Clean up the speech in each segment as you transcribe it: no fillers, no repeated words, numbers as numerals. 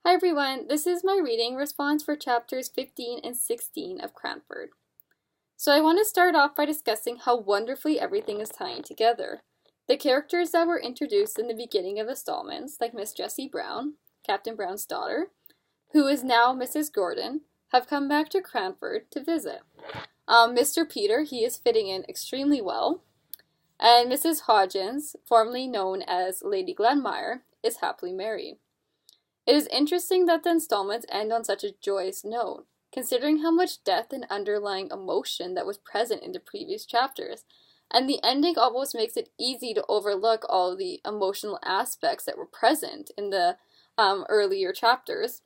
Hi everyone, this is my reading response for chapters 15 and 16 of Cranford. So I want to start off by discussing how wonderfully everything is tying together. The characters that were introduced in the beginning of installments, like Miss Jessie Brown, Captain Brown's daughter, who is now Mrs. Gordon, have come back to Cranford to visit. Mr. Peter, he is fitting in extremely well, and Mrs. Hodgins, formerly known as Lady Glenmire, is happily married. It is interesting that the installments end on such a joyous note, considering how much depth and underlying emotion that was present in the previous chapters, and the ending almost makes it easy to overlook all of the emotional aspects that were present in the earlier chapters,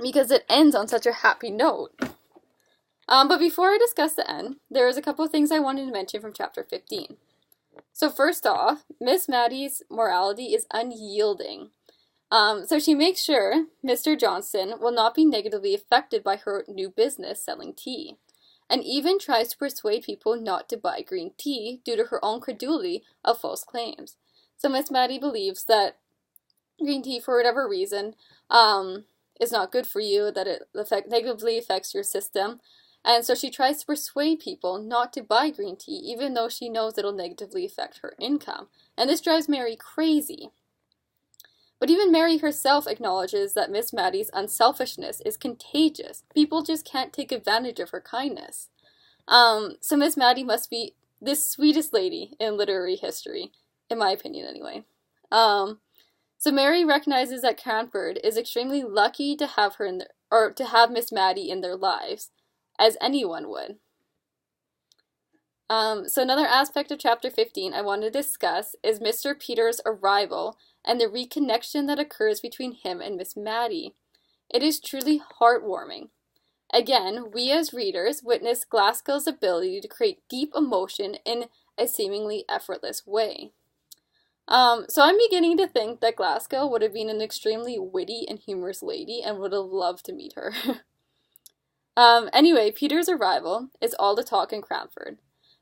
because it ends on such a happy note. But before I discuss the end, there is a couple of things I wanted to mention from chapter 15. So first off, Miss Maddie's morality is unyielding. So she makes sure Mr. Johnson will not be negatively affected by her new business selling tea, and even tries to persuade people not to buy green tea due to her own credulity of false claims. So Miss Maddie believes that green tea, for whatever reason, is not good for you, that it negatively affects your system, and so she tries to persuade people not to buy green tea, even though she knows it'll negatively affect her income. And this drives Mary crazy. But even Mary herself acknowledges that Miss Maddie's unselfishness is contagious. People just can't take advantage of her kindness. So Miss Maddie must be the sweetest lady in literary history, in my opinion anyway. So Mary recognizes that Cranford is extremely lucky to have her to have Miss Maddie in their lives, as anyone would. So another aspect of chapter 15 I want to discuss is Mr. Peter's arrival and the reconnection that occurs between him and Miss Maddie. It is truly heartwarming. Again, we as readers witness Glasgow's ability to create deep emotion in a seemingly effortless way. So I'm beginning to think that Glasgow would have been an extremely witty and humorous lady and would have loved to meet her. Anyway, Peter's arrival is all the talk in Cranford.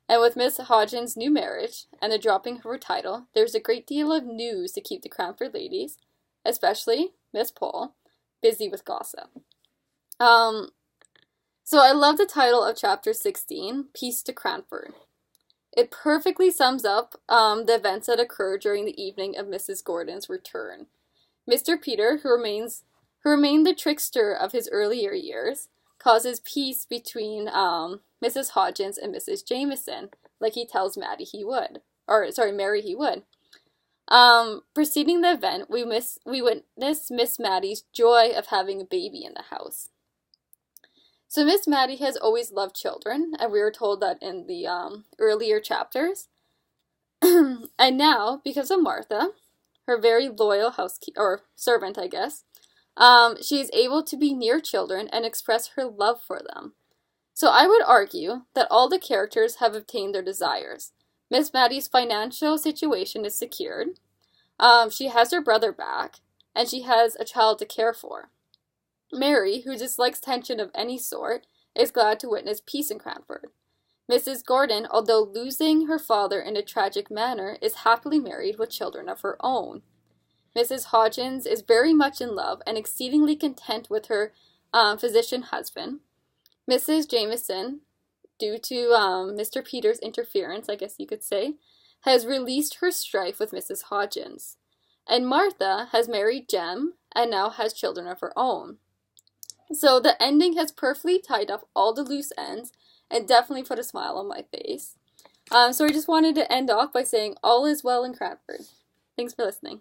And with Miss Hodgins' new marriage and the dropping of her title, there's a great deal of news to keep the Cranford ladies, especially Miss Pole, busy with gossip. So I love the title of chapter 16, Peace to Cranford. It perfectly sums up the events that occurred during the evening of Mrs. Gordon's return. Mr. Peter, who remained the trickster of his earlier years, causes peace between Mrs. Hodgins and Mrs. Jameson, like he tells Mary he would. Preceding the event, we witness Miss Maddie's joy of having a baby in the house. So Miss Maddie has always loved children, and we were told that in the earlier chapters. And now, because of Martha, her very loyal servant, I guess, she is able to be near children and express her love for them. So I would argue that all the characters have obtained their desires. Miss Maddie's financial situation is secured. She has her brother back, and she has a child to care for. Mary, who dislikes tension of any sort, is glad to witness peace in Cranford. Mrs. Gordon, although losing her father in a tragic manner, is happily married with children of her own. Mrs. Hodgins is very much in love and exceedingly content with her physician husband. Mrs. Jameson, due to Mr. Peter's interference, I guess you could say, has released her strife with Mrs. Hodgins. And Martha has married Jem and now has children of her own. So the ending has perfectly tied up all the loose ends and definitely put a smile on my face. So I just wanted to end off by saying all is well in Cranford. Thanks for listening.